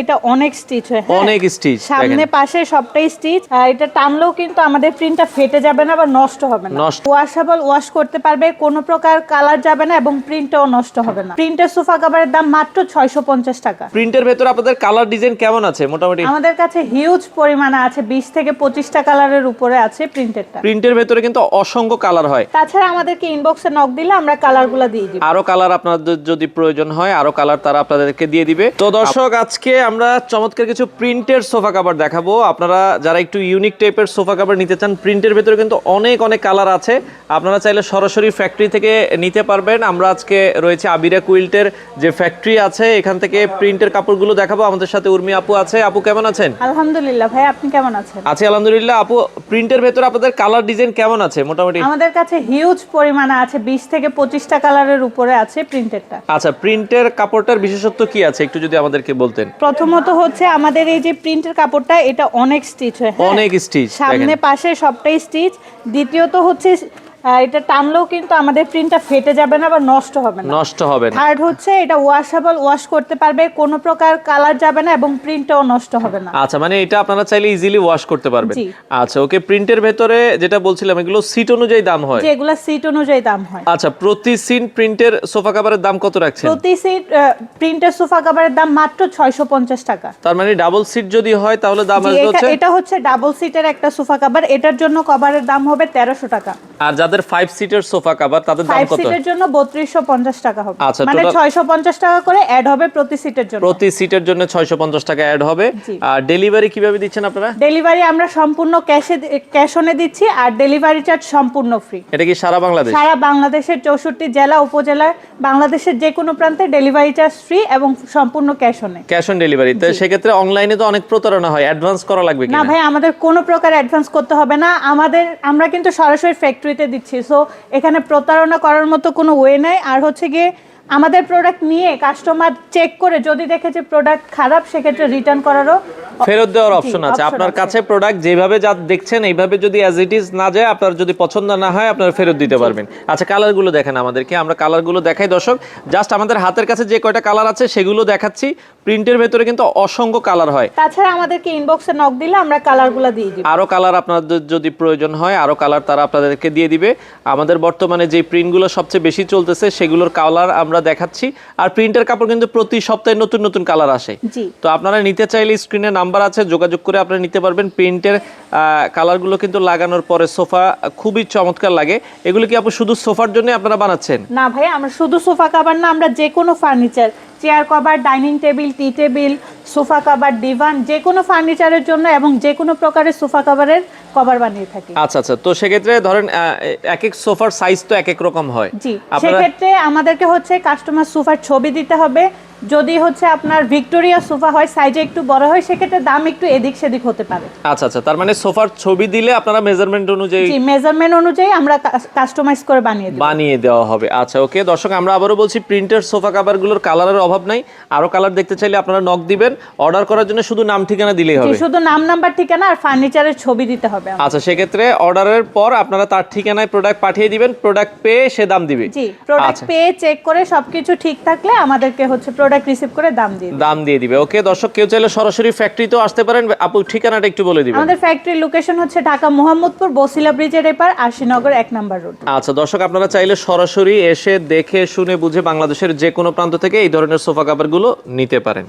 এটা অনেক স্টিচ হয়, হ্যাঁ অনেক স্টিচ, সামনে পাশে সবটাই স্টিচ। এটা টানলেও কিন্তু আমাদের প্রিন্টটা ফেটে যাবে না বা নষ্ট হবে না। ওয়াশেবল, ওয়াশ করতে পারবে, কোনো প্রকার কালার যাবে না এবং প্রিন্টটাও নষ্ট হবে না। প্রিন্টের সোফা কভারের দাম মাত্র 650 টাকা। প্রিন্টের ভেতরে আপনাদের কালার ডিজাইন কেমন আছে মোটামুটি? আমাদের কাছে হিউজ পরিমাণে আছে, 20 থেকে 25টা কালারের উপরে আছে প্রিন্টেরটা। প্রিন্টের ভেতরে কিন্তু অসংখ্য কালার হয়। তাছাড়া আমাদেরকে ইনবক্সে নক দিলে আমরা কালারগুলো দিয়ে দিব। আরো কালার আপনাদের যদি প্রয়োজন হয় আরো কালার তারা আপনাদেরকে দিয়ে দিবে। তো দর্শক, আজকে আমরা চমৎকার কিছু প্রিন্টের সোফা কভার দেখাবো। আপনারা যারা একটু ইউনিক টাইপের সোফা কভার নিতে চান, প্রিন্টের ভেতরে কিন্তু অনেক অনেক কালার আছে। আপনারা চাইলে সরাসরি ফ্যাক্টরি থেকে নিতে পারবেন। আমরা আজকে রয়েছে আবিরা কুইল্টের যে ফ্যাক্টরি আছে, এখান থেকে প্রিন্টের কাপড়গুলো দেখাবো। আমাদের সাথে উর্মি আপু আছে। আপু কেমন আছেন? আলহামদুলিল্লাহ ভাই, আপনি কেমন আছেন? আছি আলহামদুলিল্লাহ। আপু, প্রিন্টের ভেতরে আপনাদের কালার ডিজাইন কেমন আছে মোটামুটি? আমাদের কাছে হিউজ পরিমাণে আছে, 20 থেকে 25টা কালারের উপরে আছে প্রিন্টেরটা। আচ্ছা, প্রিন্টের কাপড়টার বিশেষত্ব কি আছে একটু যদি আমাদেরকে বলতেন। প্রথমত হচ্ছে আমাদের এই যে প্রিন্টের কাপড়টা, এটা অনেক স্টিচ হয়, হ্যাঁ অনেক স্টিচ, সামনে পাশে সবটাই স্টিচ। দ্বিতীয়ত হচ্ছে এটা টানলেও কিন্তু আমাদের প্রিন্টটা ফেটে যাবে না বা নষ্ট হবে না। থার্ড হচ্ছে এটা ওয়াশেবল, ওয়াশ করতে পারবে, কোনো প্রকার কালার যাবে না এবং প্রিন্টটাও নষ্ট হবে না। আচ্ছা, মানে এটা আপনারা চাইলে ইজিলি ওয়াশ করতে পারবেন। আচ্ছা ওকে, প্রিন্টের ভেতরে যেটা বলছিলাম এগুলো সিট অনুযায়ী দাম হয়? যেগুলো সিট অনুযায়ী দাম হয়। আচ্ছা, প্রতি সিট প্রিন্টের সোফা কভারের দাম কত রাখছেন? প্রতি সিট প্রিন্টের সোফা কভারের দাম মাত্র 650 টাকা। তার মানে ডাবল সিট যদি হয় তাহলে দাম আসবে হচ্ছে, এটা হচ্ছে ডাবল সিটের একটা সোফা কভার, এটার জন্য কভারের দাম হবে 1300 টাকা। আর যাদের 5 সিটের সোফা কভার তাদের দাম কত? 5 সিটের জন্য 3250 টাকা হবে। আচ্ছা, মানে 650 টাকা করে অ্যাড হবে প্রতি সিটের জন্য। প্রতি সিটের জন্য 650 টাকা অ্যাড হবে। আর ডেলিভারি কিভাবে দিচ্ছেন আপনারা? ডেলিভারি আমরা সম্পূর্ণ ক্যাশ অনে দিচ্ছি, আর ডেলিভারি চার্জ সম্পূর্ণ ফ্রি। এটা কি সারা বাংলাদেশ? সারা বাংলাদেশের 64 জেলা উপজেলা, বাংলাদেশের যে কোনো প্রান্তে ডেলিভারি চার্জ ফ্রি এবং সম্পূর্ণ ক্যাশ অনে। Cash on delivery. তো সেক্ষেত্রে অনলাইনে তো অনেক প্রতারণা হয়, অ্যাডভান্স করা লাগবে কি? না ভাই, আমাদের কোনো প্রকার অ্যাডভান্স করতে হবে না। আমরা কিন্তু সরাসরি ফ্যাক্টরিতে দিচ্ছি, সো এখানে প্রতারণা করার মতো কোনো ওয়ে নাই। আর হচ্ছে গিয়ে আমাদের প্রোডাক্ট নিয়ে কাস্টমার চেক করে যদি দেখে যে প্রোডাক্ট খারাপ, সেক্ষেত্রে রিটার্ন করারও, ফেরত দেওয়ার অপশন আছে। আপনার কাছে প্রোডাক্ট যেভাবে যা দেখছেন এইভাবে যদি অ্যাজ ইট ইজ না যায়, আপনার যদি পছন্দ না হয় আপনারা ফেরত দিতে পারবেন। আচ্ছা, কালারগুলো দেখেন আমাদেরকে, আমরা কালারগুলো দেখাই দর্শক। জাস্ট আমাদের হাতের কাছে যে কয়টা কালার আছে সেগুলো দেখাচ্ছি। প্রিন্টের ভেতরে কিন্তু অসংখ্য কালার হয়। তাছাড়া আমাদেরকে ইনবক্সে নক দিলে আমরা কালারগুলো দিয়ে দিব। আরো কালার আপনাদের যদি প্রয়োজন হয় আরো কালার তারা আপনাদেরকে দিয়ে দিবে। আমাদের বর্তমানে যে প্রিন্টগুলো সবচেয়ে বেশি চলতেছে সেগুলোর কালার আমরা দেখাচ্ছি। আর প্রিন্টের কাপড় কিন্তু প্রতি সপ্তাহে নতুন নতুন কালার আসে। তো আপনারা নিতে চাইলে স্ক্রিনে নাম্বার আছে, যোগাযোগ করে আপনারা নিতে পারবেন। প্রিন্টের কালারগুলো কিন্তু লাগানোর পরে সোফা খুবই চমৎকার লাগে। এগুলো কি আপনি শুধু সোফার জন্য আপনারা বানাচ্ছেন? না ভাই, আমরা শুধু সোফা কভার না, আমরা যে কোনো furniture, chair cover, dining table, tea table, sofa cover, divan, যে কোনো ফার্নিচারের জন্য এবং যে কোনো প্রকারের সোফা কভারের কভার বানিয়ে থাকি। আচ্ছা আচ্ছা, তো সেক্ষেত্রে ধরেন এক এক সোফার সাইজ তো এক এক রকম হয়। জি, সেক্ষেত্রে আমাদেরকে হচ্ছে কাস্টমার সোফার ছবি দিতে হবে। যদি হচ্ছে আপনার ভিক্টোরিয়া সোফা হয়, সাইজে একটু বড় হয়, সেক্ষেত্রে দাম একটু এদিক সেদিক হতে পারে। আচ্ছা আচ্ছা, তার মানে সোফার ছবি দিলে আপনারা মেজারমেন্ট অনুযায়ী, জি, মেজারমেন্ট অনুযায়ী আমরা কাস্টমাইজ করে বানিয়ে দেওয়া হবে। আচ্ছা ওকে দর্শক, আমরা আবারও বলছি প্রিন্টের সোফা কভারগুলোর কালারের অভাব নাই। আরো কালার দেখতে চাইলে আপনারা নক দিবেন। অর্ডার করার জন্য শুধু নাম ঠিকানা দিলেই হবে। শুধু নাম, নাম্বার, ঠিকানা আর ফার্নিচারের ছবি দিতে হবে। আচ্ছা, সেক্ষেত্রে অর্ডারের পর আপনারা তার ঠিকানায় প্রোডাক্ট পাঠিয়ে দিবেন, প্রোডাক্ট পেয়ে সে দাম দিবে। জি, প্রোডাক্ট পেয়ে চেক করে সবকিছু ঠিক থাকলে আমাদেরকে হচ্ছে প্রোডাক্ট রিসিভ করে দাম দিয়ে দিবে। ওকে দর্শক, কেউ চাইলে সরাসরি ফ্যাক্টরিতেও আসতে পারেন। আপু ঠিকানাটা একটু বলে দিবেন। আমাদের ফ্যাক্টরির লোকেশন হচ্ছে ঢাকা মোহাম্মদপুর বসিলা ব্রিজের এপার, আশিনগর 1 নম্বর রোড। আচ্ছা দর্শক, আপনারা চাইলে সরাসরি এসে দেখে শুনে বুঝে বাংলাদেশের যে কোনো প্রান্ত থেকে এই ধরনের সোফা কভারগুলো নিতে পারেন।